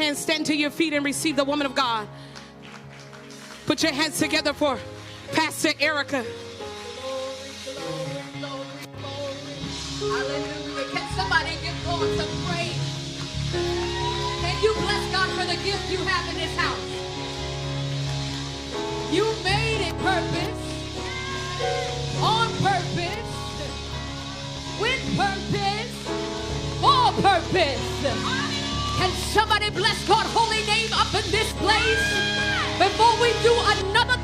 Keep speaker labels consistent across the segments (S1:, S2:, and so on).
S1: Amen. Stand to your feet and receive the woman of God. Put your hands together for Pastor Ericka.
S2: Hallelujah. Can somebody give God some praise? Can you bless God for the gift you have in this house? You made it purpose, on purpose, with purpose, for purpose. Can somebody bless God's holy name up in this place? Before we do another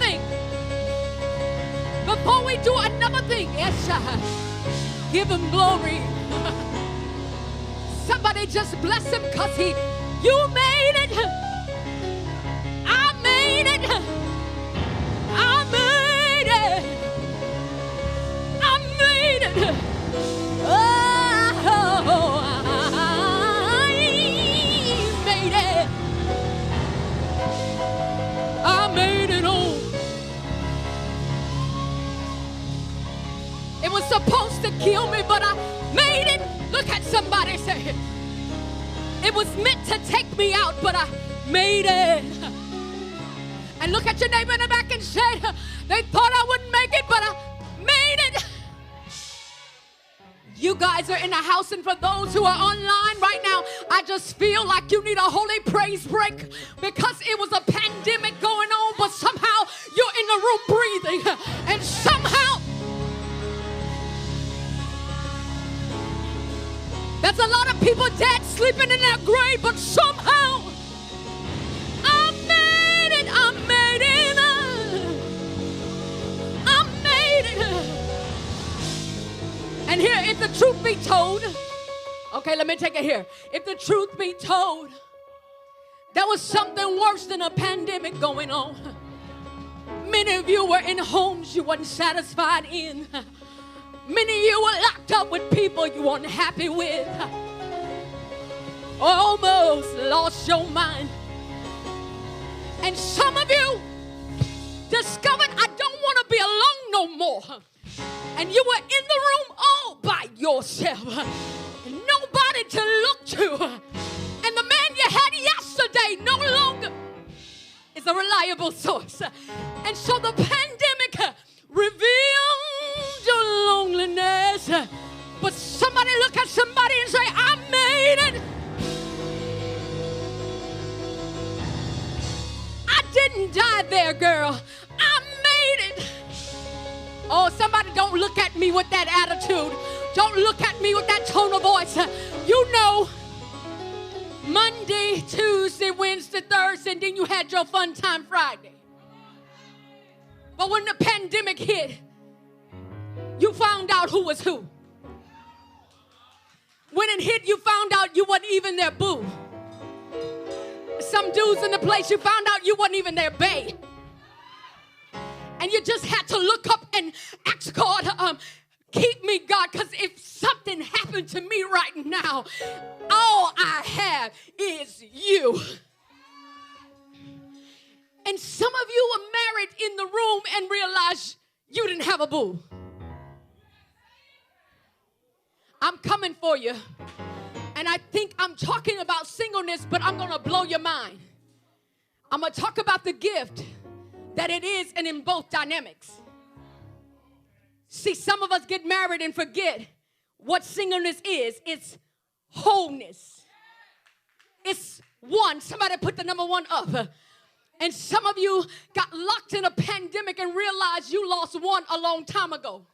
S2: thing, yes, give him glory. Somebody just bless him because you made it. I made it. I made it. I made it. Oh, I made it. I made it home. It was supposed to kill me, but I made it. Look at somebody say it. It was meant to take me out, but I made it. And look at your neighbor in the back and say, they thought I wouldn't make it, but I made it. You guys are in the house, and for those who are online right now, I just feel like you need a holy praise break because it was a pandemic going on, but somehow you're in the room breathing, and somehow there's a lot of people dead, sleeping in their grave, but somehow I made it, I made it, I made it. And here, if the truth be told, okay, let me take it here. If the truth be told, there was something worse than a pandemic going on. Many of you were in homes you weren't satisfied in. Many of you were locked up with people you weren't happy with. Almost lost your mind. And some of you discovered, I don't want to be alone no more. And you were in the room all by yourself. And nobody to look to. And the man you had yesterday no longer is a reliable source. And so the pandemic revealed your loneliness. But somebody look at somebody and say, I made it. I didn't die there, girl. I made it. Oh, somebody don't look at me with that attitude. Don't look at me with that tone of voice. You know, Monday, Tuesday, Wednesday, Thursday, and then you had your fun time Friday. But when the pandemic hit, you found out who was who. When it hit, you found out you wasn't even their boo. Some dudes in the place, you found out you wasn't even their bae. And you just had to look up and ask God, keep me, God, because if something happened to me right now, all I have is you. And some of you were married in the room and realized you didn't have a boo. I'm coming for you. And I think I'm talking about singleness, but I'm going to blow your mind. I'm going to talk about the gift that it is and in both dynamics. See, some of us get married and forget what singleness is. It's wholeness. It's one. Somebody put the number one up. And some of you got locked in a pandemic and realized you lost one a long time ago.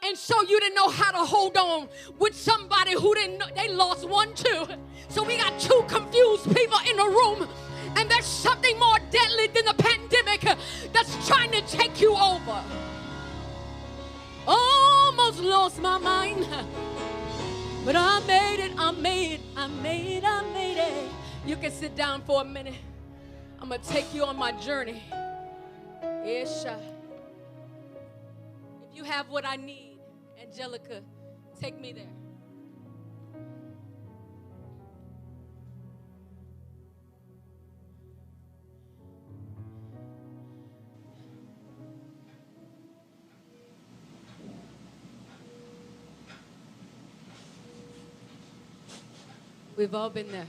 S2: And so you didn't know how to hold on with somebody who didn't know. They lost one too. So we got two confused people in the room. And there's something more deadly than the pandemic that's trying to take you over. Almost lost my mind. But I made it, I made it, I made it, I made it. You can sit down for a minute. I'm going to take you on my journey. If you have what I need, Angelica, take me there. We've all been there.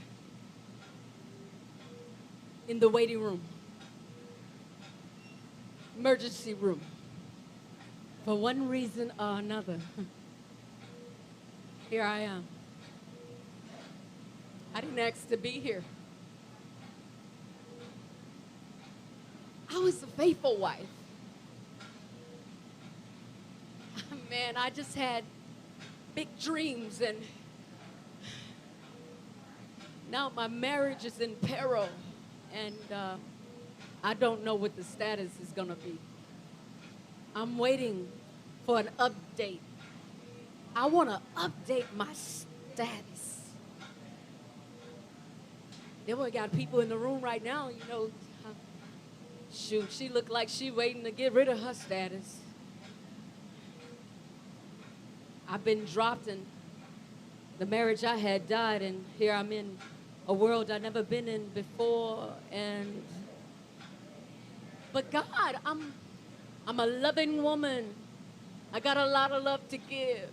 S2: in the waiting room, emergency room, for one reason or another. Here I am. I didn't ask to be here. I was a faithful wife. Man, I just had big dreams, and now my marriage is in peril, and I don't know what the status is going to be. I'm waiting for an update. I want to update my status. Then we got people in the room right now, you know, shoot, she looked like she waiting to get rid of her status. I've been dropped and the marriage I had died, and here I'm in a world I've never been in before. But God, I'm a loving woman. I got a lot of love to give.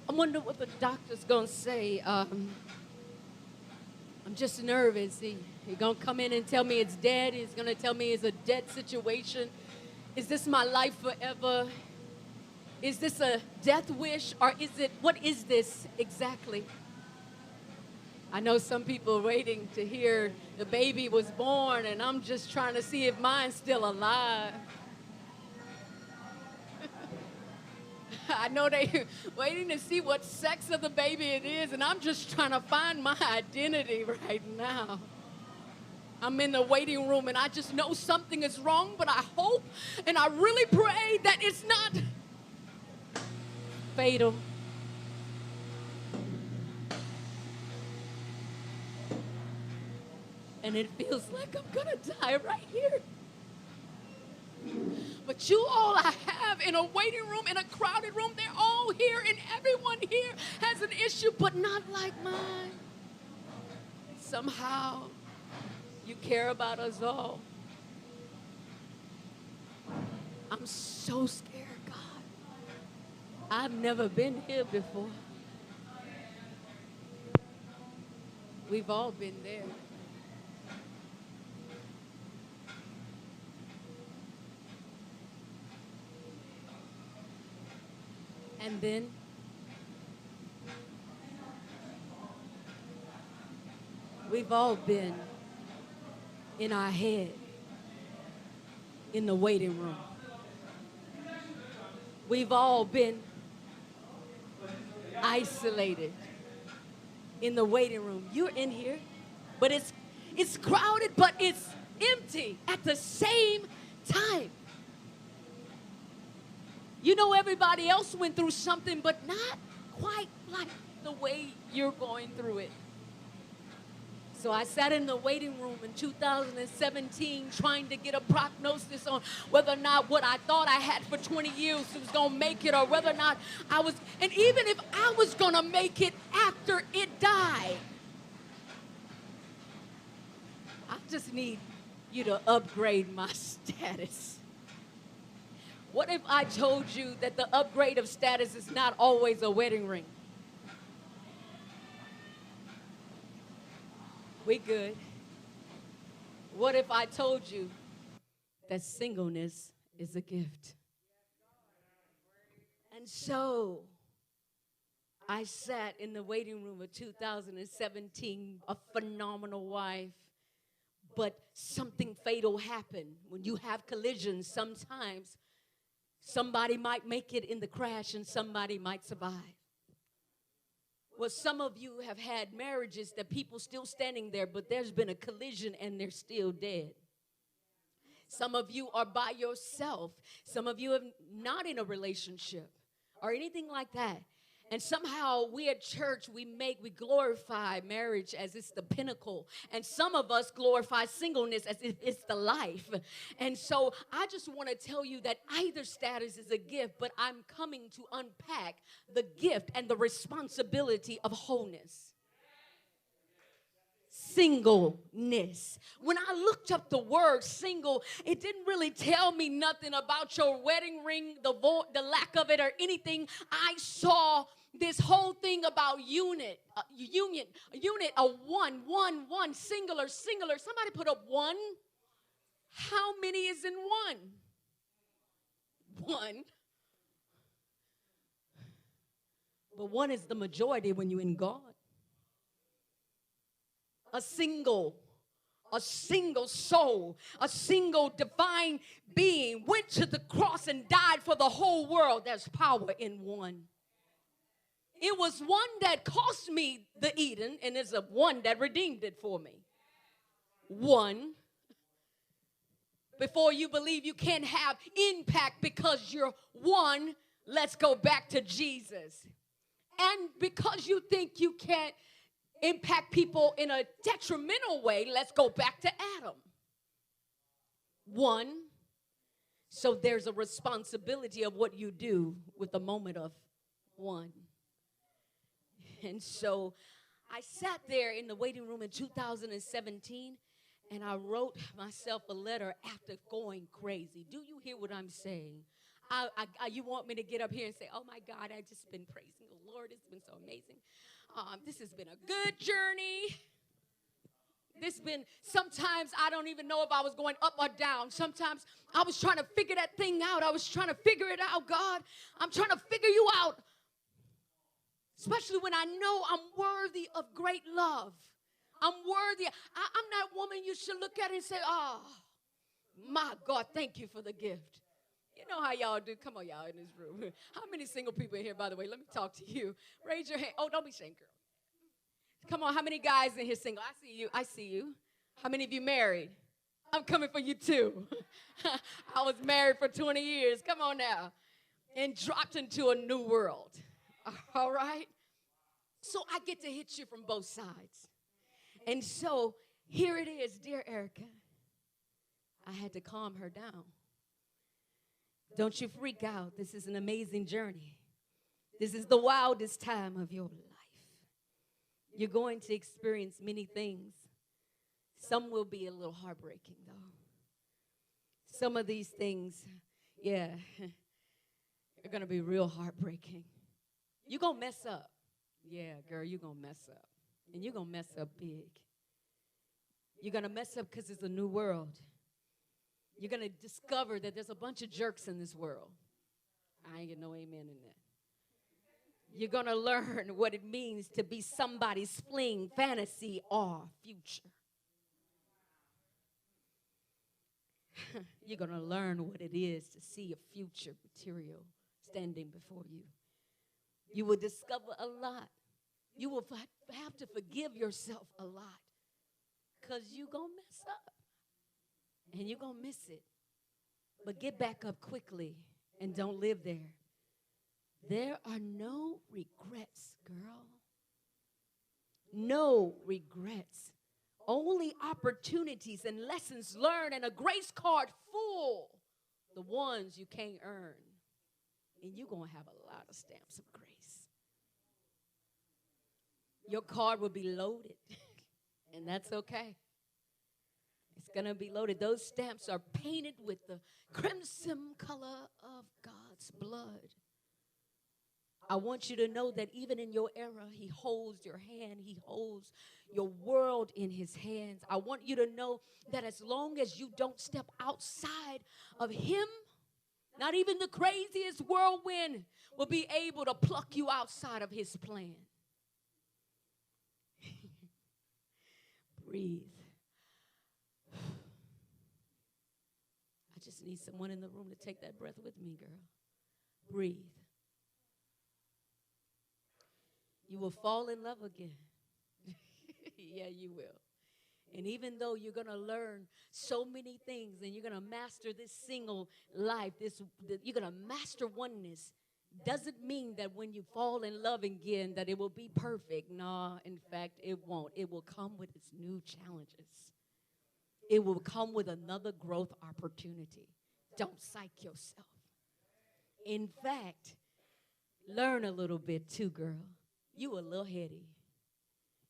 S2: I wonder what the doctor's gonna say. I'm just nervous. He gonna come in and tell me it's dead. He's gonna tell me it's a dead situation. Is this my life forever? Is this a death wish, or what is this exactly? I know some people are waiting to hear the baby was born, and I'm just trying to see if mine's still alive. I know they're waiting to see what sex of the baby it is, and I'm just trying to find my identity right now. I'm in the waiting room, and I just know something is wrong, but I hope and I really pray that it's not fatal. And it feels like I'm gonna die right here. But you all I have in a waiting room, in a crowded room, they're all here, and everyone here has an issue, but not like mine. Somehow, you care about us all. I'm so scared, God. I've never been here before. We've all been there. And then we've all been in our head in the waiting room. We've all been isolated in the waiting room. You're in here, but it's crowded, but it's empty at the same time. You know, everybody else went through something, but not quite like the way you're going through it. So I sat in the waiting room in 2017 trying to get a prognosis on whether or not what I thought I had for 20 years was going to make it, or whether or not I was, and even if I was going to make it after it died. I just need you to upgrade my status. What if I told you that the upgrade of status is not always a wedding ring? We good. What if I told you that singleness is a gift? And so I sat in the waiting room of 2017, a phenomenal wife. But something fatal happened. When you have collisions, sometimes somebody might make it in the crash and somebody might survive. Well, some of you have had marriages that people still standing there, but there's been a collision and they're still dead. Some of you are by yourself. Some of you are not in a relationship or anything like that. And somehow we at church, we glorify marriage as it's the pinnacle. And some of us glorify singleness as if it's the life. And so I just want to tell you that either status is a gift, but I'm coming to unpack the gift and the responsibility of wholeness. singleness. When I looked up the word single, it didn't really tell me nothing about your wedding ring, the lack of it, or anything. I saw this whole thing about union, a one, singular. Somebody put up one. How many is in one? One. But one is the majority when you're in God. A single soul, a single divine being went to the cross and died for the whole world. There's power in one. It was one that cost me the Eden, and it's a one that redeemed it for me. One. Before you believe you can't have impact because you're one, let's go back to Jesus. And because you think you can't impact people in a detrimental way, let's go back to Adam. One. So there's a responsibility of what you do with the moment of one. And so I sat there in the waiting room in 2017, and I wrote myself a letter after going crazy. Do you hear what I'm saying? You want me to get up here and say, oh my God, I've just been praising the Lord. It's been so amazing. This has been a good journey. Sometimes I don't even know if I was going up or down. Sometimes I was trying to figure that thing out. I was trying to figure it out, God. I'm trying to figure you out. Especially when I know I'm worthy of great love. I'm worthy. I'm that woman you should look at and say, oh, my God, thank you for the gift. You know how y'all do. Come on, y'all in this room. How many single people in here, by the way? Let me talk to you. Raise your hand. Oh, don't be ashamed, girl. Come on, how many guys in here single? I see you. How many of you married? I'm coming for you too. I was married for 20 years. Come on now. And dropped into a new world. All right? So I get to hit you from both sides. And so here it is, dear Ericka. I had to calm her down. Don't you freak out. This is an amazing journey. This is the wildest time of your life. You're going to experience many things. Some will be a little heartbreaking, though. Some of these things, yeah, are going to be real heartbreaking. You're going to mess up. Yeah, girl, you're going to mess up. And you're going to mess up big. You're going to mess up because it's a new world. You're going to discover that there's a bunch of jerks in this world. I ain't get no amen in that. You're going to learn what it means to be somebody's fling, fantasy, or future. You're going to learn what it is to see a future material standing before you. You will discover a lot. You will have to forgive yourself a lot because you're going to mess up and you're going to miss it. But get back up quickly and don't live there. There are no regrets, girl. No regrets. Only opportunities and lessons learned and a grace card full. The ones you can't earn. And you're going to have a lot of stamps of grace. Your card will be loaded. And that's okay. It's going to be loaded. Those stamps are painted with the crimson color of God's blood. I want you to know that even in your era, he holds your hand. He holds your world in his hands. I want you to know that as long as you don't step outside of him, not even the craziest whirlwind will be able to pluck you outside of his plan. Breathe. I just need someone in the room to take that breath with me, girl. Breathe. You will fall in love again. Yeah, you will. And even though you're going to learn so many things and you're going to master this single life, you're going to master oneness, doesn't mean that when you fall in love again that it will be perfect. No, in fact, it won't. It will come with its new challenges. It will come with another growth opportunity. Don't psych yourself. In fact, learn a little bit too, girl. You a little heady.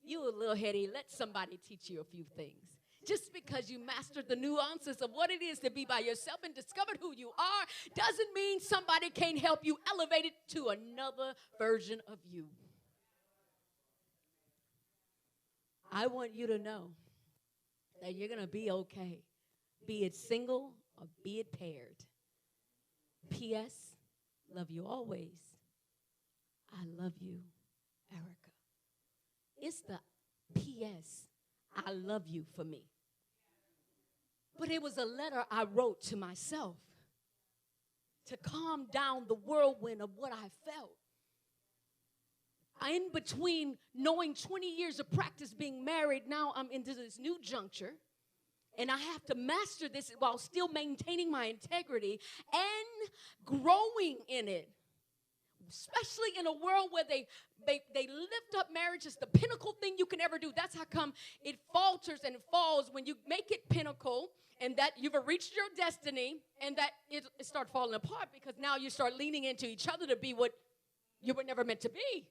S2: You a little heady. Let somebody teach you a few things. Just because you mastered the nuances of what it is to be by yourself and discovered who you are doesn't mean somebody can't help you elevate it to another version of you. I want you to know that you're going to be okay, be it single or be it paired. P.S. Love you always. I love you, Ericka. It's the P.S. I love you for me. But it was a letter I wrote to myself to calm down the whirlwind of what I felt. In between knowing 20 years of practice being married, now I'm into this new juncture. And I have to master this while still maintaining my integrity and growing in it. Especially in a world where they lift up marriage as the pinnacle thing you can ever do. That's how come it falters and it falls when you make it pinnacle and that you've reached your destiny and that it starts falling apart because now you start leaning into each other to be what you were never meant to be.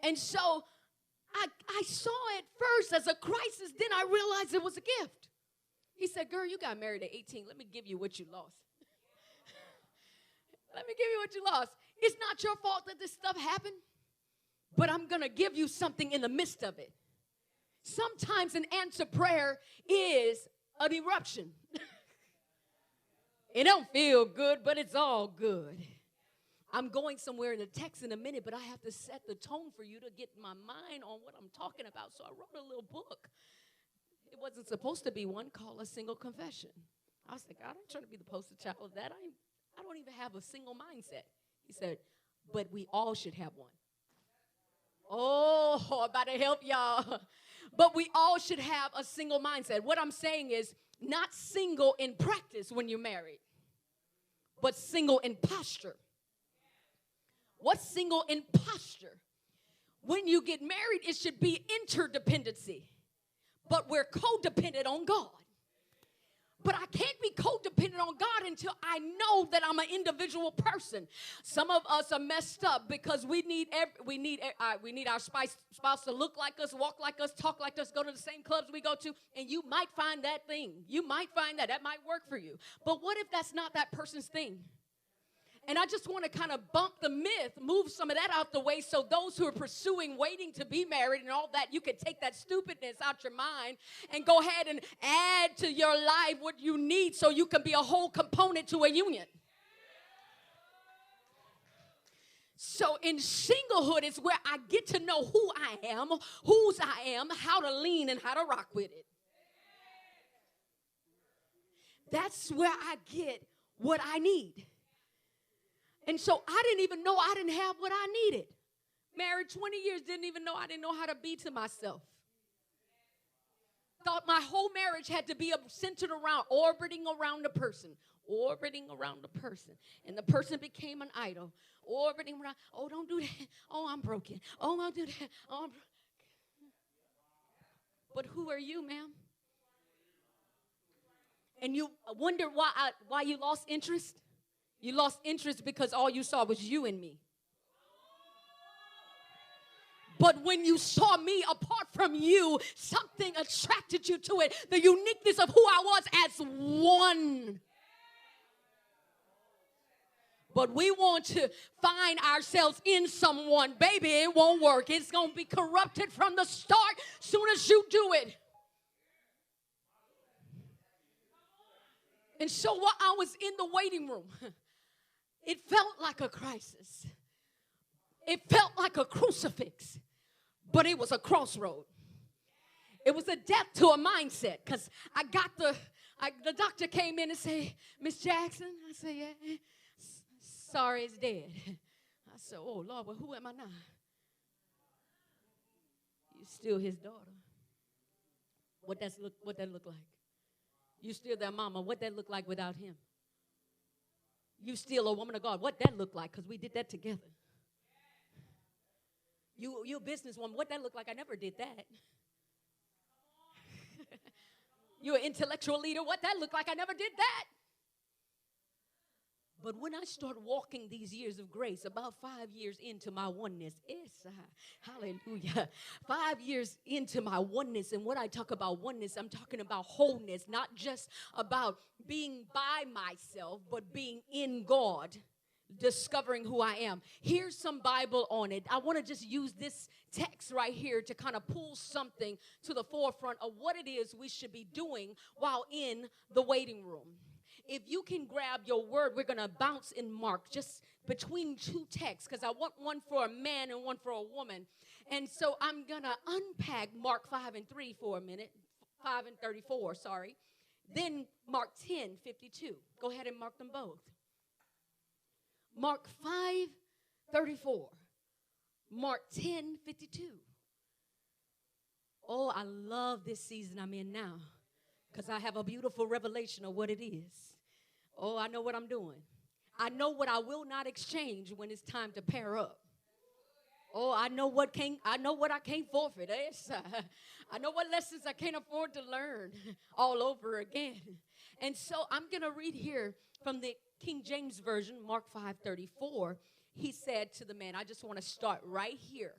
S2: And so I saw it first as a crisis. Then I realized it was a gift. He said, girl, you got married at 18. Let me give you what you lost. Let me give you what you lost. It's not your fault that this stuff happened, but I'm going to give you something in the midst of it. Sometimes an answered prayer is an eruption. It don't feel good, but it's all good. I'm going somewhere in the text in a minute, but I have to set the tone for you to get my mind on what I'm talking about. So I wrote a little book. It wasn't supposed to be one called A Single Confession. I was like, I'm not trying to be the poster child of that. I don't even have a single mindset. He said, but we all should have one. Oh, I'm about to help y'all. But we all should have a single mindset. What I'm saying is not single in practice when you're married, but single in posture. What's single in posture? When you get married, it should be interdependency. But we're codependent on God. But I can't be codependent on God until I know that I'm an individual person. Some of us are messed up because we need our spouse to look like us, walk like us, talk like us, go to the same clubs we go to, and you might find that thing. You might find that might work for you. But what if that's not that person's thing? And I just want to kind of bump the myth, move some of that out the way so those who are pursuing waiting to be married and all that, you can take that stupidness out your mind and go ahead and add to your life what you need so you can be a whole component to a union. So in singlehood is where I get to know who I am, whose I am, how to lean and how to rock with it. That's where I get what I need. And so I didn't even know I didn't have what I needed. Married 20 years, didn't even know I didn't know how to be to myself. Thought my whole marriage had to be centered around, orbiting around a person. And the person became an idol. Orbiting around, oh, don't do that. Oh, I'm broken. Oh, don't do that. Oh, I'm But who are you, ma'am? And you wonder why you lost interest? You lost interest because all you saw was you and me. But when you saw me apart from you, something attracted you to it. The uniqueness of who I was as one. But we want to find ourselves in someone. Baby, it won't work. It's going to be corrupted from the start soon as you do it. And so while I was in the waiting room, it felt like a crisis. It felt like a crucifix, but it was a crossroad. It was a death to a mindset because the doctor came in and said, Miss Jackson, I said, yeah, sorry, it's dead. I said, oh, Lord, well, who am I now? You're still his daughter. What that look like? You still their mama. What that look like without him? You still a woman of God. What that look like? Because we did that together. You a businesswoman. What that look like? I never did that. You an intellectual leader. What that look like? I never did that. But when I start walking these years of grace, about 5 years into my oneness, hallelujah, 5 years into my oneness, and when I talk about oneness, I'm talking about wholeness, not just about being by myself, but being in God, discovering who I am. Here's some Bible on it. I want to just use this text right here to kind of pull something to the forefront of what it is we should be doing while in the waiting room. If you can grab your word, we're going to bounce in Mark just between two texts because I want one for a man and one for a woman. And so I'm going to unpack Mark 5:3 for a minute, 5:34, sorry. Then Mark 10:52. Go ahead and mark them both. Mark 5:34. Mark 10:52. Oh, I love this season I'm in now because I have a beautiful revelation of what it is. Oh, I know what I'm doing. I know what I will not exchange when it's time to pair up. Oh, I know what I can't forfeit. I know what lessons I can't afford to learn all over again. And so I'm going to read here from the King James Version, Mark 5:34. He said to the man, I just want to start right here.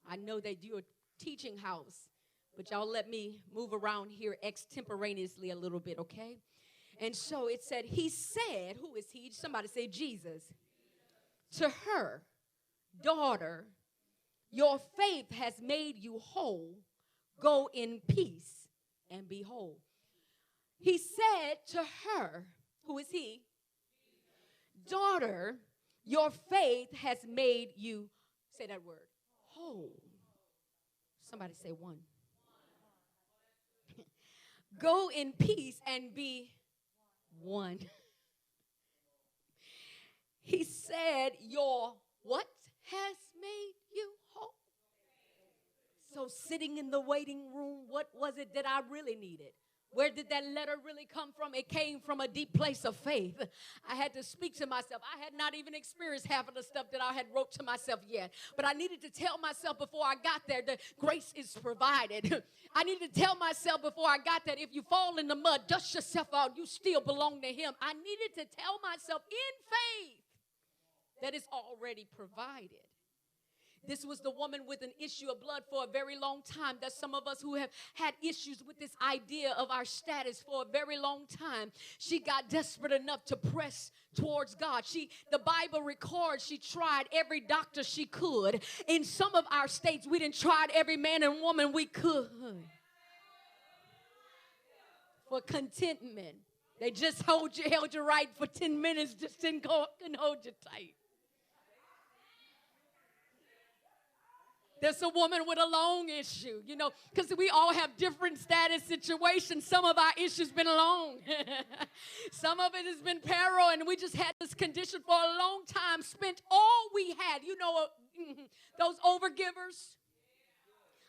S2: I know that you're a teaching house, but y'all let me move around here extemporaneously a little bit, okay? And so it said, he said, who is he? Somebody say Jesus. To her, daughter, your faith has made you whole. Go in peace and be whole. He said to her, who is he? Daughter, your faith has made you, say that word, whole. Somebody say one. Go in peace and be one. He said, your what has made you whole? So sitting in the waiting room, what was it that I really needed? Where did that letter really come from? It came from a deep place of faith. I had to speak to myself. I had not even experienced half of the stuff that I had wrote to myself yet. But I needed to tell myself before I got there that grace is provided. I needed to tell myself before I got there, if you fall in the mud, dust yourself out, you still belong to him. I needed to tell myself in faith that it's already provided. This was the woman with an issue of blood for a very long time. There's some of us who have had issues with this idea of our status for a very long time. She got desperate enough to press towards God. The Bible records she tried every doctor she could. In some of our states, we done tried every man and woman we could for contentment. They just held you right for 10 minutes, just couldn't hold you tight. There's a woman with a long issue, because we all have different status situations. Some of our issues been long. Some of it has been peril, and we just had this condition for a long time, spent all we had. Those overgivers.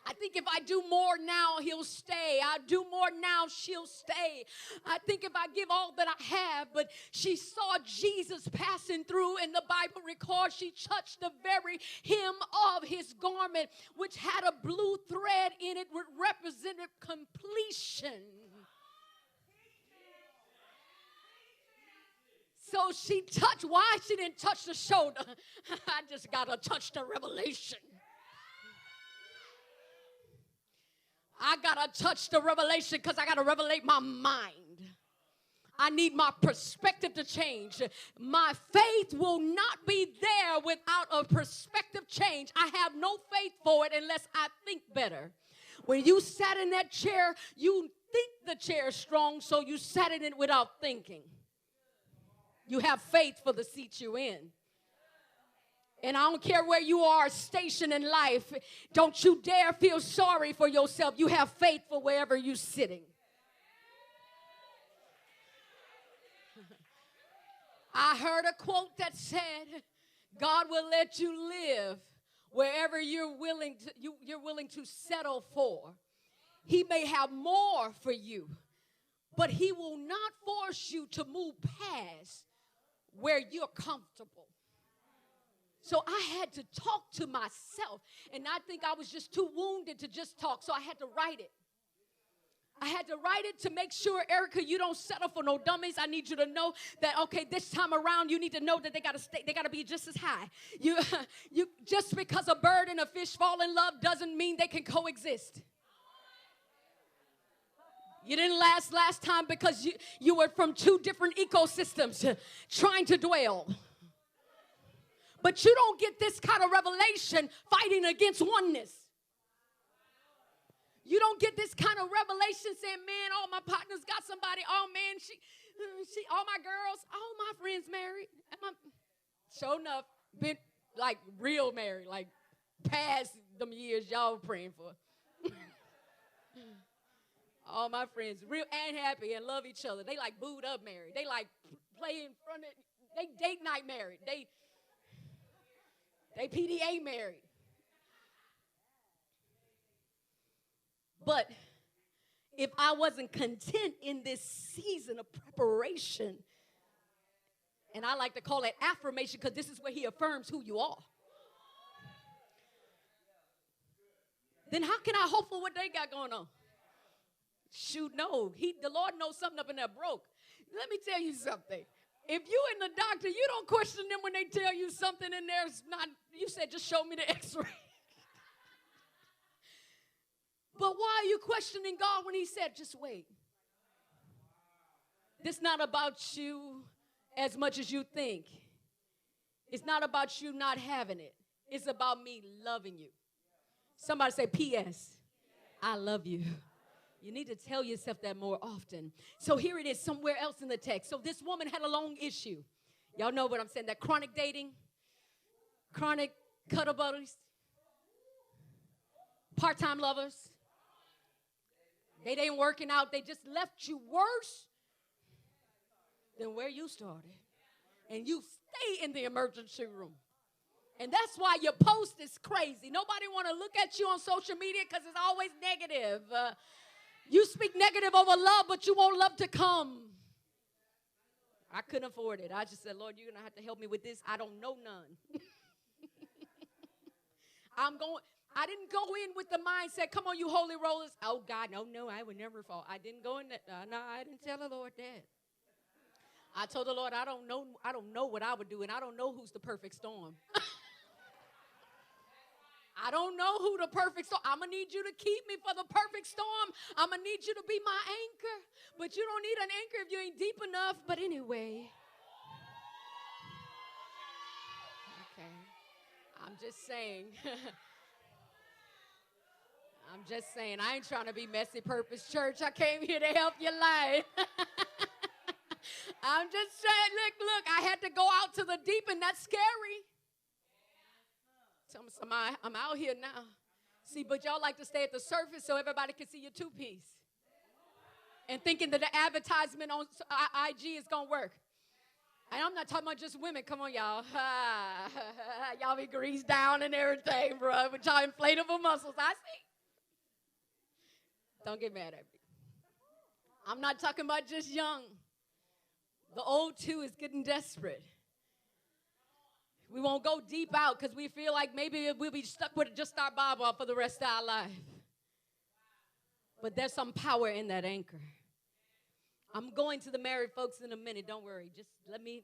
S2: I think if I do more now, he'll stay. I do more now, she'll stay. I think if I give all that I have, but she saw Jesus passing through, and the Bible records she touched the very hem of his garment, which had a blue thread in it, which represented completion. So she touched, why she didn't touch the shoulder? I just got to touch the revelation. I got to touch the revelation because I got to revelate my mind. I need my perspective to change. My faith will not be there without a perspective change. I have no faith for it unless I think better. When you sat in that chair, you think the chair is strong, so you sat in it without thinking. You have faith for the seat you're in. And I don't care where you are stationed in life. Don't you dare feel sorry for yourself. You have faith for wherever you're sitting. I heard a quote that said, God will let you live wherever you're willing to settle for. He may have more for you, but he will not force you to move past where you're comfortable. So I had to talk to myself, and I think I was just too wounded to just talk, so I had to write it. I had to write it to make sure, Ericka, you don't settle for no dummies. I need you to know that, okay, this time around, you need to know that they got to be just as high. You just because a bird and a fish fall in love doesn't mean they can coexist. You didn't last time because you were from two different ecosystems trying to dwell. But you don't get this kind of revelation fighting against oneness. You don't get this kind of revelation saying, man, all my partners got somebody. Oh, man, she all my girls, all my friends married. Sure enough, been like real married, like past them years y'all praying for. All my friends real and happy and love each other. They like booed up married. They like play in front of, they date night married. They PDA married. But if I wasn't content in this season of preparation, and I like to call it affirmation because this is where he affirms who you are, then how can I hope for what they got going on? Shoot, no. The Lord knows something up in there broke. Let me tell you something. If you and the doctor, you don't question them when they tell you something and there's not, you said, just show me the x-ray. But why are you questioning God when he said, just wait? This not about you as much as you think. It's not about you not having it. It's about me loving you. Somebody say, P.S. I love you. You need to tell yourself that more often. So here it is, somewhere else in the text. So this woman had a long issue. Y'all know what I'm saying, that chronic dating, chronic cuddle buddies, part-time lovers. They ain't working out. They just left you worse than where you started. And you stay in the emergency room. And that's why your post is crazy. Nobody want to look at you on social media because it's always negative. You speak negative over love, but you want love to come. I couldn't afford it. I just said, Lord, you're going to have to help me with this. I don't know none. I didn't go in with the mindset, come on, you holy rollers. Oh, God, no, I would never fall. I didn't go in that. No, I didn't tell the Lord that. I told the Lord, I don't know what I would do, and I don't know who's the perfect storm. I don't know who the perfect storm. I'm going to need you to keep me for the perfect storm. I'm going to need you to be my anchor. But you don't need an anchor if you ain't deep enough. But anyway. Okay. I'm just saying. I'm just saying. I ain't trying to be messy purpose church. I came here to help your life. I'm just saying, look, I had to go out to the deep, and that's scary. I'm out here now. See, but y'all like to stay at the surface so everybody can see your two-piece. And thinking that the advertisement on IG is going to work. And I'm not talking about just women. Come on, y'all. Y'all be greased down and everything, bro, with y'all inflatable muscles. I see. Don't get mad at me. I'm not talking about just young. The old, too, is getting desperate. We won't go deep out because we feel like maybe we'll be stuck with just our Bible for the rest of our life. But there's some power in that anchor. I'm going to the married folks in a minute. Don't worry. Just let me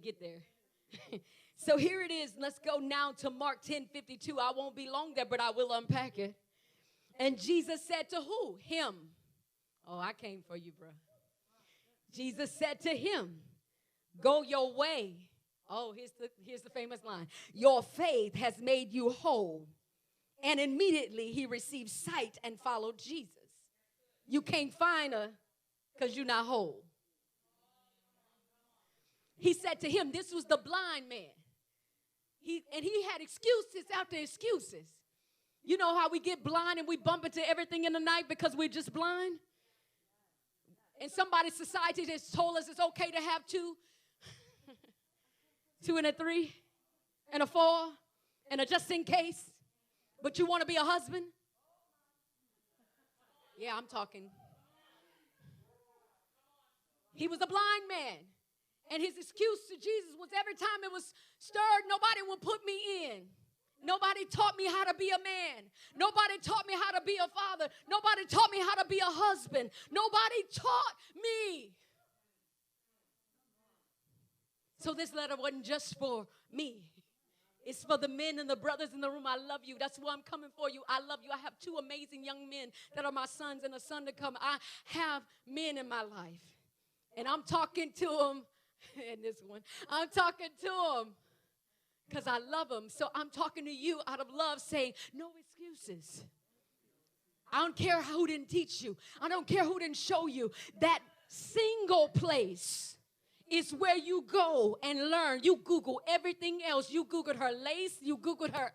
S2: get there. So here it is. Let's go now to Mark 10:52. I won't be long there, but I will unpack it. And Jesus said to who? Him. Oh, I came for you, bro. Jesus said to him, go your way. Oh, here's the famous line. Your faith has made you whole. And immediately he received sight and followed Jesus. You can't find her because you're not whole. He said to him, this was the blind man. He had excuses after excuses. You know how we get blind and we bump into everything in the night because we're just blind? And somebody's society has told us it's okay to have two and a 3 and a 4 and a just in case. But you want to be a husband? Yeah, I'm talking. He was a blind man. And his excuse to Jesus was every time it was stirred, nobody would put me in. Nobody taught me how to be a man. Nobody taught me how to be a father. Nobody taught me how to be a husband. Nobody taught me. So this letter wasn't just for me. It's for the men and the brothers in the room. I love you. That's why I'm coming for you. I love you. I have two amazing young men that are my sons and a son to come. I have men in my life. And I'm talking to them. And this one. I'm talking to them because I love them. So I'm talking to you out of love, saying, no excuses. I don't care who didn't teach you. I don't care who didn't show you. That single place is where you go and learn. You Google everything else. You Googled her lace. You Googled her.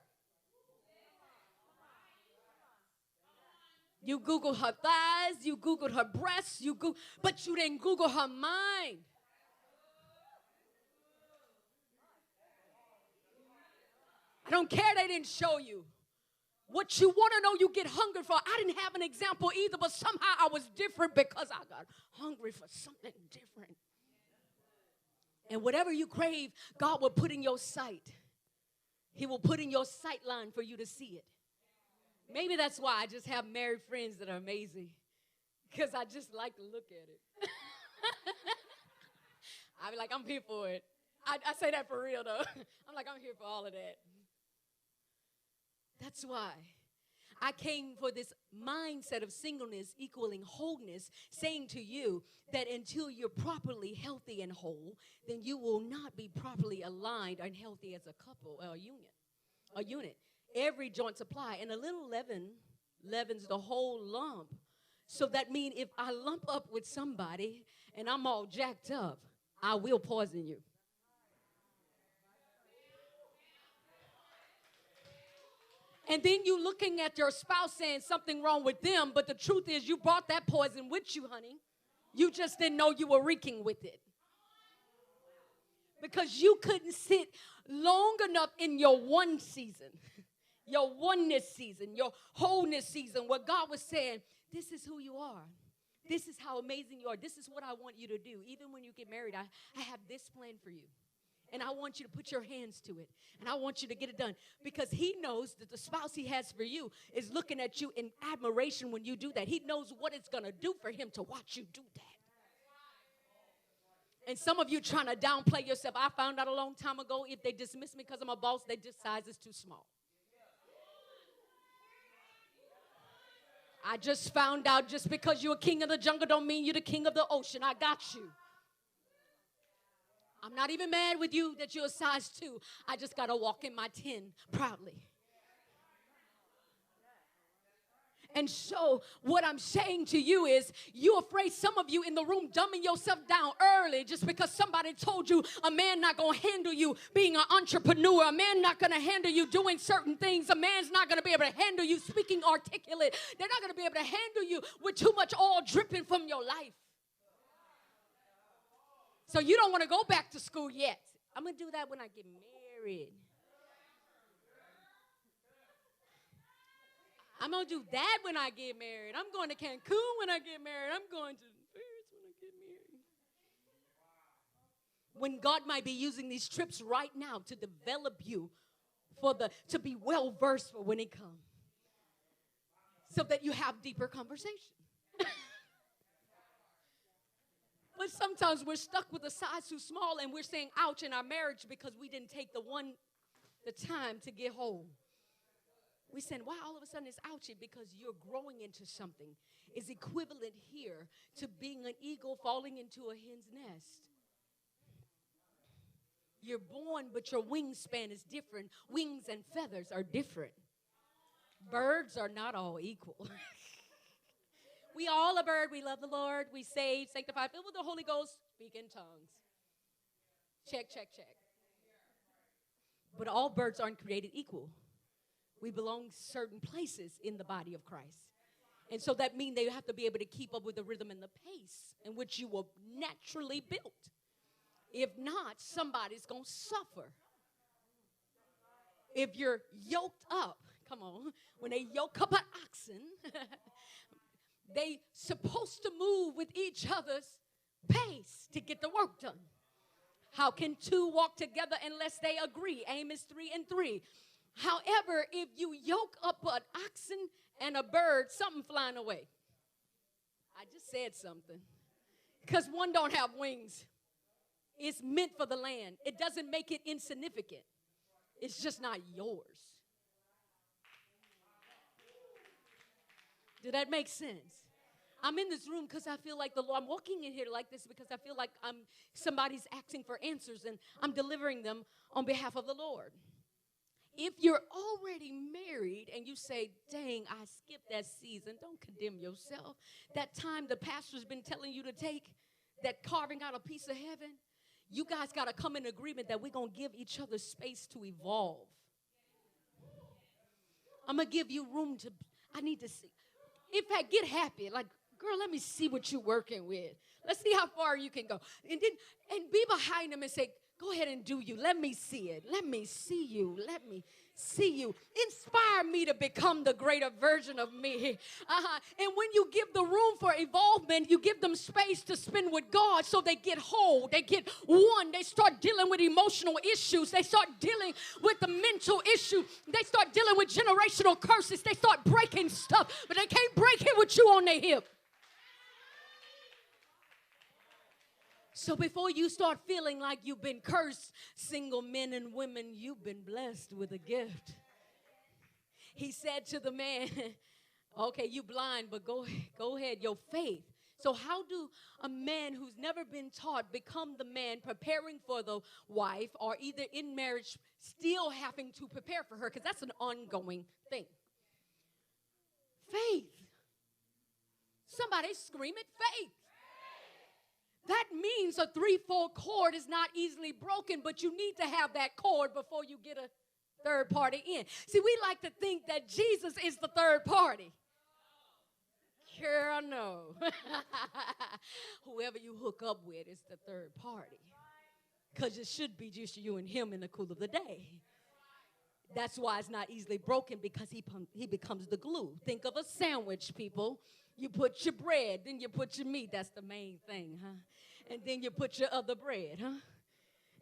S2: You Googled her thighs. You Googled her breasts. But you didn't Google her mind. I don't care they didn't show you. What you want to know, you get hungry for. I didn't have an example either, but somehow I was different because I got hungry for something different. And whatever you crave, God will put in your sight. He will put in your sight line for you to see it. Maybe that's why I just have married friends that are amazing, because I just like to look at it. I be like, I'm here for it. I say that for real, though. I'm like, I'm here for all of that. That's why I came for this mindset of singleness equaling wholeness, saying to you that until you're properly healthy and whole, then you will not be properly aligned and healthy as a couple or a unit. Every joint supply, and a little leaven leavens the whole lump. So that means if I lump up with somebody and I'm all jacked up, I will poison you. And then you looking at your spouse saying something wrong with them, but the truth is you brought that poison with you, honey. You just didn't know you were reeking with it. Because you couldn't sit long enough in your one season, your oneness season, your wholeness season, where God was saying, this is who you are. This is how amazing you are. This is what I want you to do. Even when you get married, I have this plan for you. And I want you to put your hands to it. And I want you to get it done. Because he knows that the spouse he has for you is looking at you in admiration when you do that. He knows what it's going to do for him to watch you do that. And some of you trying to downplay yourself. I found out a long time ago, if they dismiss me because I'm a boss, they just size is too small. I just found out just because you're a king of the jungle don't mean you're the king of the ocean. I got you. I'm not even mad with you that you're a size 2. I just got to walk in my 10 proudly. And so what I'm saying to you is, you're afraid, some of you in the room, dumbing yourself down early just because somebody told you a man not going to handle you being an entrepreneur. A man not going to handle you doing certain things. A man's not going to be able to handle you speaking articulate. They're not going to be able to handle you with too much oil dripping from your life. So you don't want to go back to school yet. I'm going to do that when I get married. I'm going to do that when I get married. I'm going to Cancun when I get married. I'm going to Paris when I get married. When God might be using these trips right now to develop you to be well-versed for when it comes. So that you have deeper conversation. But sometimes we're stuck with a size too small and we're saying ouch in our marriage because we didn't take the time to get whole. We said, why all of a sudden it's ouchy? Because you're growing into something. Is equivalent here to being an eagle falling into a hen's nest. You're born, but your wingspan is different. Wings and feathers are different. Birds are not all equal. We all a bird. We love the Lord. We saved, sanctified, filled with the Holy Ghost, speak in tongues. Check, check, check. But all birds aren't created equal. We belong certain places in the body of Christ. And so that means they have to be able to keep up with the rhythm and the pace in which you were naturally built. If not, somebody's going to suffer. If you're yoked up, come on, when they yoke up an oxen, they supposed to move with each other's pace to get the work done. How can two walk together unless they agree? Amos 3:3. However, if you yoke up an oxen and a bird, something flying away. I just said something. Because one don't have wings. It's meant for the land. It doesn't make it insignificant. It's just not yours. Did that make sense? I'm in this room because I feel like the Lord, I'm walking in here like this because I feel like somebody's asking for answers and I'm delivering them on behalf of the Lord. If you're already married and you say, dang, I skipped that season, don't condemn yourself. That time the pastor's been telling you to take, that carving out a piece of heaven, you guys got to come in agreement that we're going to give each other space to evolve. I'm going to give you room to, I need to see. In fact, get happy. Like, girl, let me see what you're working with. Let's see how far you can go. And be behind them and say, go ahead and do you. Let me see it. Let me see you. Let me see you. Inspire me to become the greater version of me. And when you give the room for evolvement, you give them space to spend with God so they get whole. They get one. They start dealing with emotional issues. They start dealing with the mental issue. They start dealing with generational curses. They start breaking stuff, but they can't break it with you on their hip. So before you start feeling like you've been cursed, single men and women, you've been blessed with a gift. He said to the man, okay, you blind, but go ahead, your faith. So how do a man who's never been taught become the man preparing for the wife or either in marriage still having to prepare for her? Because that's an ongoing thing. Faith. Somebody scream it, faith. That means a 3/4 cord is not easily broken, but you need to have that cord before you get a third party in. See, we like to think that Jesus is the third party. Girl, no. Whoever you hook up with is the third party. Because it should be just you and him in the cool of the day. That's why it's not easily broken, because he becomes the glue. Think of a sandwich, people. You put your bread, then you put your meat. That's the main thing, huh? And then you put your other bread, huh?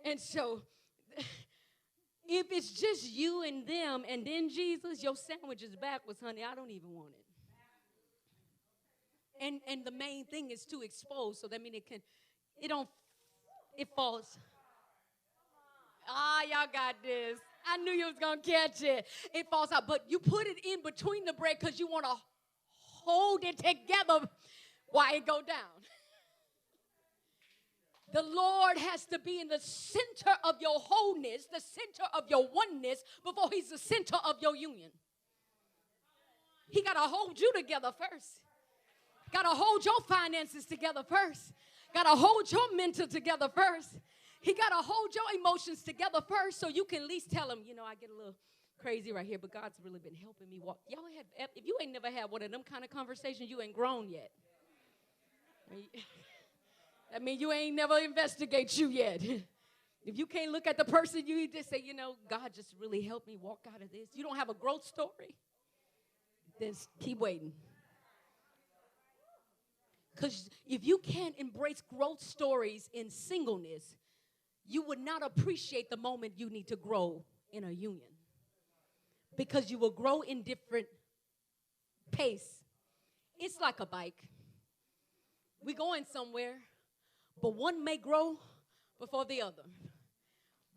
S2: And so if it's just you and them and then Jesus, your sandwich is backwards, honey. I don't even want it. And the main thing is too exposed, so that means it falls. Y'all got this. I knew you was going to catch it. It falls out. But you put it in between the bread because you want to hold it together while it go down. The Lord has to be in the center of your wholeness, the center of your oneness, before he's the center of your union. He got to hold you together first. Got to hold your finances together first. Got to hold your mental together first. He got to hold your emotions together first so you can at least tell him, I get a little crazy right here, but God's really been helping me walk. If you ain't never had one of them kind of conversations, you ain't grown yet. I mean, you ain't never investigate you yet. If you can't look at the person, you just say, God just really helped me walk out of this. You don't have a growth story, then keep waiting. Because if you can't embrace growth stories in singleness, you would not appreciate the moment you need to grow in a union. Because you will grow in different pace. It's like a bike. We're going somewhere, but one may grow before the other.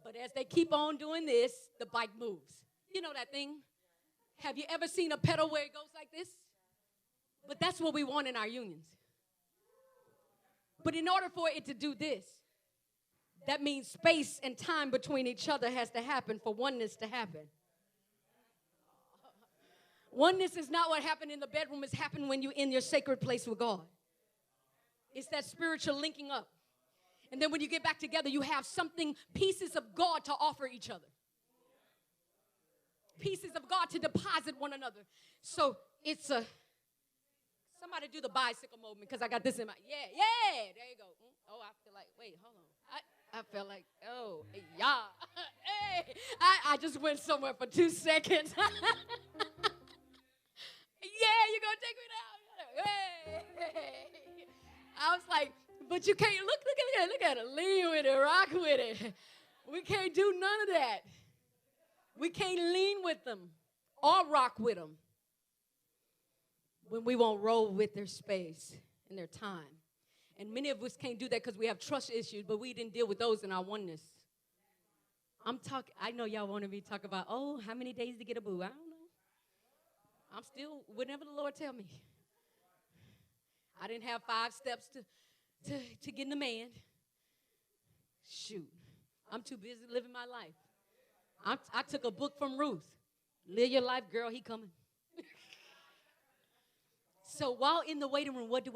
S2: But as they keep on doing this, the bike moves. You know that thing? Have you ever seen a pedal where it goes like this? But that's what we want in our unions. But in order for it to do this, that means space and time between each other has to happen for oneness to happen. Oneness is not what happened in the bedroom. It's happened when you're in your sacred place with God. It's that spiritual linking up. And then when you get back together, you have pieces of God to offer each other. Pieces of God to deposit one another. So it's somebody do the bicycle movement because I got this in my, yeah, there you go. Oh, I feel like, wait, hold on. I felt like, oh, yeah. Hey, I just went somewhere for 2 seconds. Yeah, you're going to take me down. Hey. I was like, but you can't, look at it. Lean with it, rock with it. We can't do none of that. We can't lean with them or rock with them when we won't roll with their space and their time. And many of us can't do that because we have trust issues, but we didn't deal with those in our oneness. I know y'all want me to talk about, oh, how many days to get a boo? I don't know. I'm still, whatever the Lord tell me. I didn't have 5 steps to getting a man. Shoot. I'm too busy living my life. I took a book from Ruth. Live your life, girl, he coming. So while in the waiting room, what do?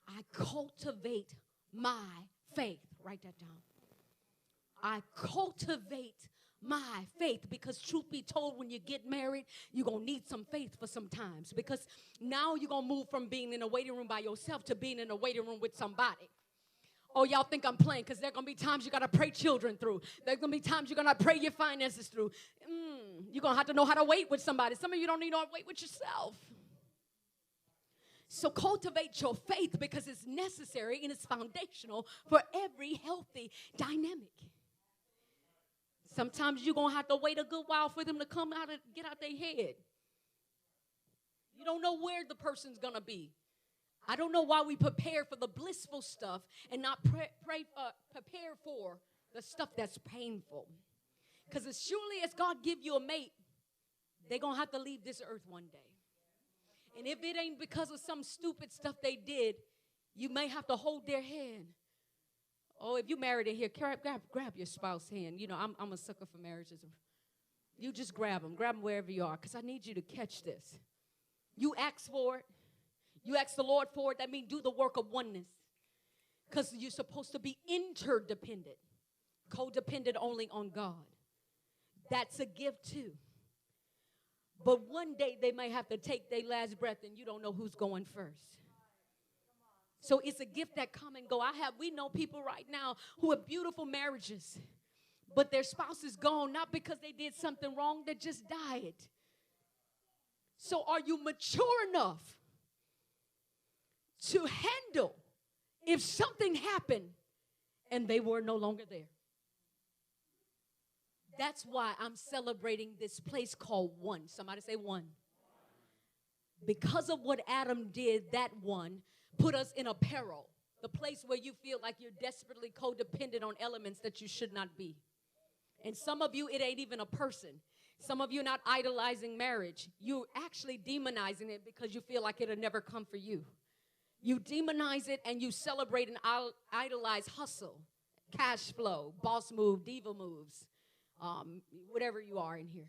S2: I cultivate my faith. Write that down. I cultivate my faith, because truth be told, when you get married, you're going to need some faith for some times, because now you're going to move from being in a waiting room by yourself to being in a waiting room with somebody. Oh, y'all think I'm playing, because there are going to be times you got to pray children through. There's going to be times you're going to pray your finances through. You're going to have to know how to wait with somebody. Some of you don't need to wait with yourself. So cultivate your faith, because it's necessary and it's foundational for every healthy dynamic. Sometimes you're going to have to wait a good while for them to come out and get out their head. You don't know where the person's going to be. I don't know why we prepare for the blissful stuff and not prepare for the stuff that's painful. Because as surely as God give you a mate, they're going to have to leave this earth one day. And if it ain't because of some stupid stuff they did, you may have to hold their hand. Oh, if you married in here, grab your spouse's hand. You know, I'm a sucker for marriages. You just grab them wherever you are, because I need you to catch this. You ask for it. You ask the Lord for it. That means do the work of oneness, because you're supposed to be interdependent, codependent only on God. That's a gift too. But one day they may have to take their last breath, and you don't know who's going first. So it's a gift that come and go. We know people right now who have beautiful marriages, but their spouse is gone, not because they did something wrong, they just died. So are you mature enough to handle if something happened and they were no longer there? That's why I'm celebrating this place called one. Somebody say one. Because of what Adam did, that one put us in a peril, the place where you feel like you're desperately codependent on elements that you should not be. And some of you, it ain't even a person. Some of you are not idolizing marriage. You're actually demonizing it because you feel like it'll never come for you. You demonize it and you celebrate and idolize hustle, cash flow, boss move, diva moves, whatever you are in here.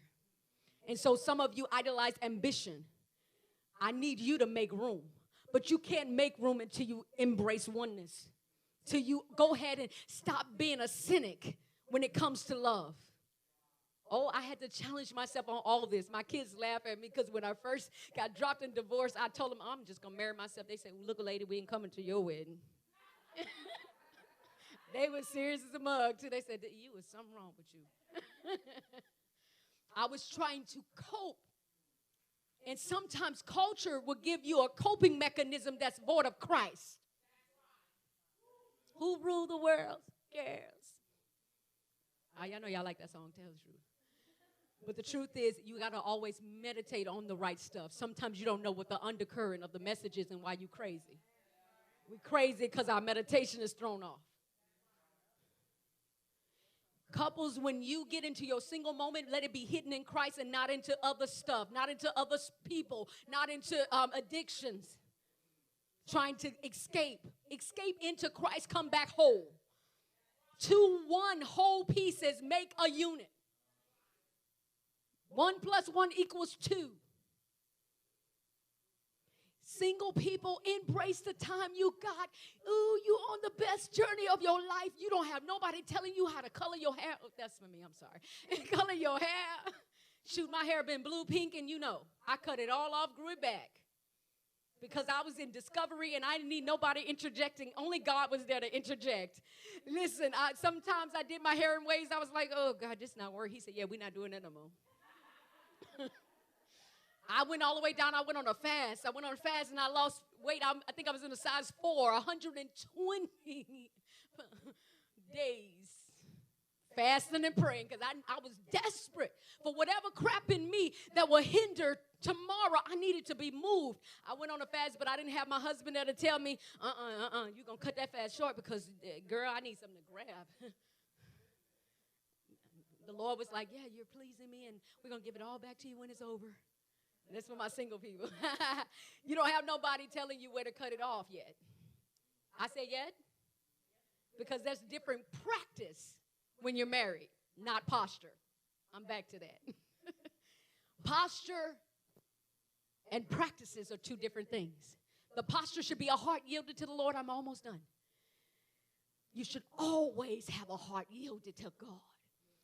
S2: And so some of you idolize ambition. I need you to make room. But you can't make room until you embrace oneness. Till you go ahead and stop being a cynic when it comes to love. Oh, I had to challenge myself on all this. My kids laugh at me because when I first got dropped in divorce, I told them, I'm just going to marry myself. They said, well, look, lady, we ain't coming to your wedding. They were serious as a mug, too. They said, you was something wrong with you. I was trying to cope. And sometimes culture will give you a coping mechanism that's void of Christ. Who rule the world? Girls. Y'all know y'all like that song, Tell the Truth. But the truth is, you got to always meditate on the right stuff. Sometimes you don't know what the undercurrent of the message is and why you crazy. We crazy because our meditation is thrown off. Couples, when you get into your single moment, let it be hidden in Christ and not into other stuff, not into other people, not into addictions. Trying to escape into Christ, come back whole. 2 1 whole pieces make a unit. 1 + 1 = 2. Single people, embrace the time you got. Ooh, you on the best journey of your life. You don't have nobody telling you how to color your hair. Oh, that's for me, I'm sorry. Color your hair. Shoot, my hair been blue, pink, and you know, I cut it all off, grew it back. Because I was in discovery and I didn't need nobody interjecting. Only God was there to interject. Listen, sometimes I did my hair in ways I was like, oh, God, this not work. He said, yeah, we're not doing that no more. I went all the way down. I went on a fast. And I lost weight. I think I was in a size 4, 120 days fasting and praying because I was desperate for whatever crap in me that will hinder tomorrow. I needed to be moved. I went on a fast, but I didn't have my husband there to tell me, you're going to cut that fast short because, girl, I need something to grab. The Lord was like, yeah, you're pleasing me, and we're going to give it all back to you when it's over. And that's for my single people. You don't have nobody telling you where to cut it off yet. I say yet? Because there's different practice when you're married, not posture. I'm back to that. Posture and practices are two different things. The posture should be a heart yielded to the Lord. I'm almost done. You should always have a heart yielded to God.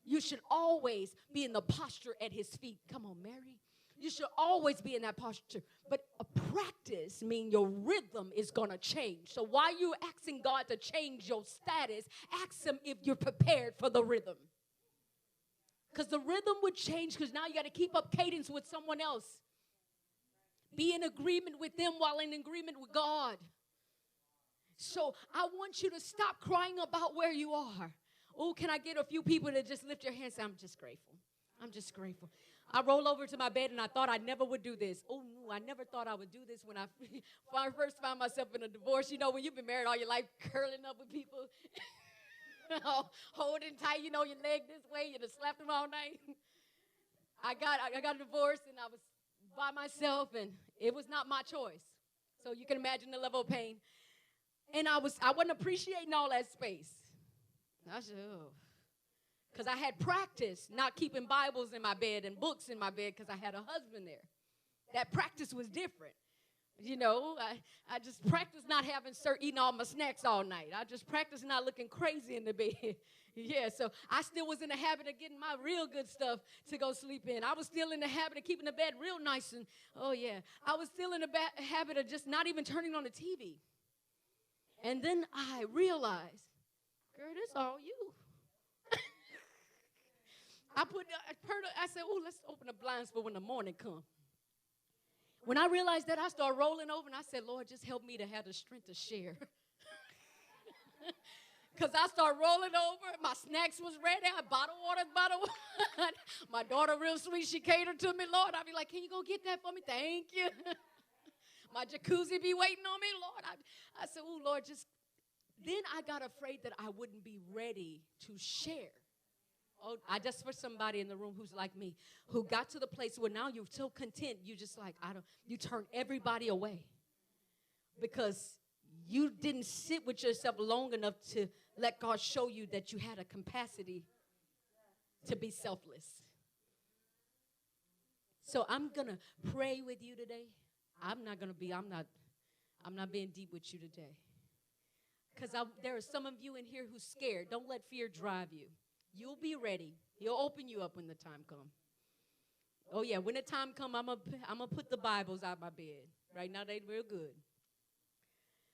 S2: You should always be in the posture at his feet. Come on, Mary. You should always be in that posture. But a practice means your rhythm is going to change. So while you're asking God to change your status, ask him if you're prepared for the rhythm. Because the rhythm would change because now you got to keep up cadence with someone else. Be in agreement with them while in agreement with God. So I want you to stop crying about where you are. Oh, can I get a few people to just lift your hands and say, I'm just grateful. I'm just grateful. I roll over to my bed and I thought I never would do this. Oh, no, I never thought I would do this when I first found myself in a divorce. You know, when you've been married all your life, curling up with people, holding tight, you know, your leg this way, you just slapped them all night. I got divorced and I was by myself and it was not my choice. So you can imagine the level of pain. And I wasn't appreciating all that space. I said, oh. Because I had practiced not keeping Bibles in my bed and books in my bed because I had a husband there. That practice was different. You know, I just practiced not eating all my snacks all night. I just practiced not looking crazy in the bed. Yeah, so I still was in the habit of getting my real good stuff to go sleep in. I was still in the habit of keeping the bed real nice. And, oh, yeah, I was still in the habit of just not even turning on the TV. And then I realized, girl, this all you. I said, oh, let's open the blinds for when the morning comes. When I realized that, I started rolling over, and I said, Lord, just help me to have the strength to share. Because I started rolling over. My snacks was ready. I bottled water. My daughter, real sweet, she catered to me. Lord, I'd be like, can you go get that for me? Thank you. My jacuzzi be waiting on me. Lord, I said, oh, Lord, just. Then I got afraid that I wouldn't be ready to share. Oh, just for somebody in the room who's like me, who got to the place where now you're so content, you just like, you turn everybody away. Because you didn't sit with yourself long enough to let God show you that you had a capacity to be selfless. So I'm going to pray with you today. I'm not being deep with you today. Because there are some of you in here who's scared. Don't let fear drive you. You'll be ready. He'll open you up when the time comes. Oh, yeah, when the time comes, I'm gonna put the Bibles out my bed. Right now, they're real good.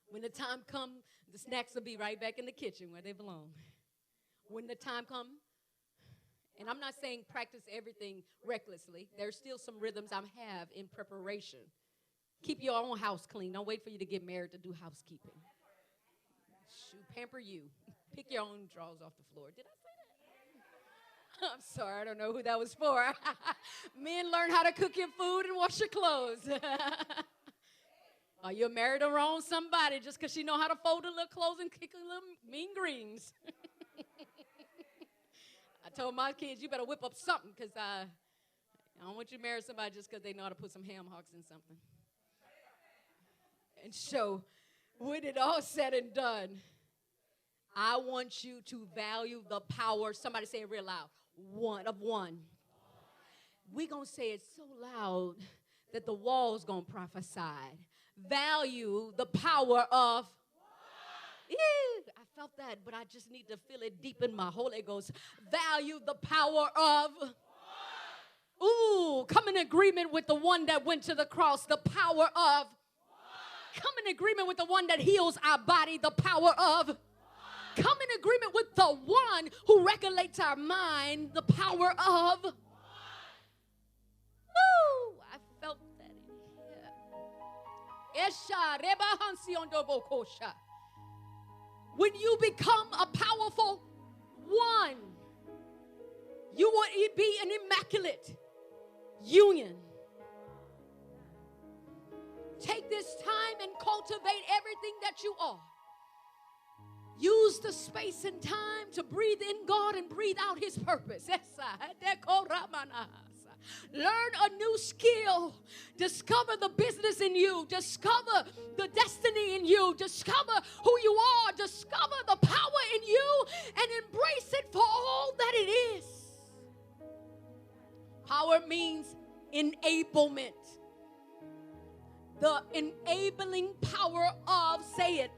S2: When the time comes, the snacks will be right back in the kitchen where they belong. When the time comes, and I'm not saying practice everything recklessly. There's still some rhythms I have in preparation. Keep your own house clean. Don't wait for you to get married to do housekeeping. Shoot, pamper you. Pick your own drawers off the floor. Did I say that? I'm sorry, I don't know who that was for. Men learn how to cook your food and wash your clothes. Or you're married around somebody just because she know how to fold a little clothes and kick a little mean greens. I told my kids, you better whip up something because I don't want you to marry somebody just because they know how to put some ham hocks in something. And so, when it all said and done, I want you to value the power. Somebody say it real loud. One. We're going to say it so loud that the wall's going to prophesy. Value the power of yeah, I felt that, but I just need to feel it deep in my Holy Ghost. Value the power of ooh, come in agreement with the one that went to the cross. The power of come in agreement with the one that heals our body. The power of come in agreement with the one who regulates our mind. The power of woo, I felt that in here. When you become a powerful one, You would be an immaculate union. Take this time and cultivate everything that you are. Use the space and time to breathe in God and breathe out His purpose. Learn a new skill. Discover the business in you. Discover the destiny in you. Discover who you are. Discover the power in you and embrace it for all that it is. Power means enablement. The enabling power of, say it.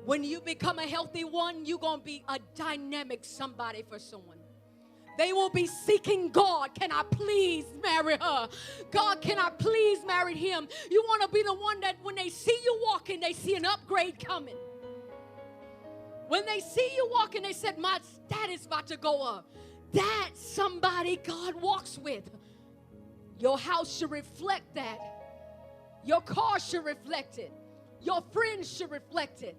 S2: When you become a healthy one, you're going to be a dynamic somebody for someone. They will be seeking God. Can I please marry her? God, can I please marry him? You want to be the one that when they see you walking, they see an upgrade coming. When they see you walking, they said, my status about to go up. That's somebody God walks with. Your house should reflect that. Your car should reflect it. Your friends should reflect it.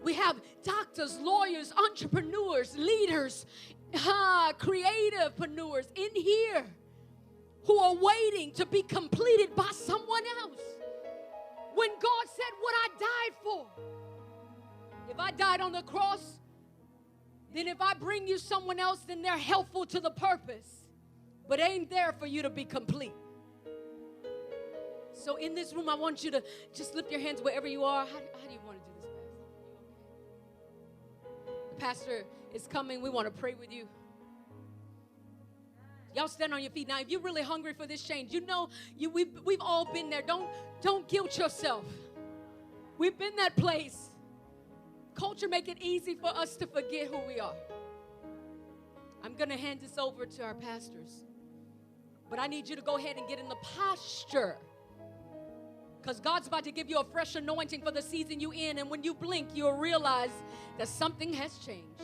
S2: We have doctors, lawyers, entrepreneurs, leaders, creativepreneurs in here who are waiting to be completed by someone else. When God said what I died for, if I died on the cross, then if I bring you someone else, then they're helpful to the purpose, but ain't there for you to be complete. So in this room, I want you to just lift your hands wherever you are. How do you want to do this, Pastor? The pastor is coming. We want to pray with you. Y'all stand on your feet. Now, if you're really hungry for this change, you know we've all been there. Don't guilt yourself. We've been that place. Culture make it easy for us to forget who we are. I'm going to hand this over to our pastors. But I need you to go ahead and get in the posture. Because God's about to give you a fresh anointing for the season you're in. And when you blink, you'll realize that something has changed.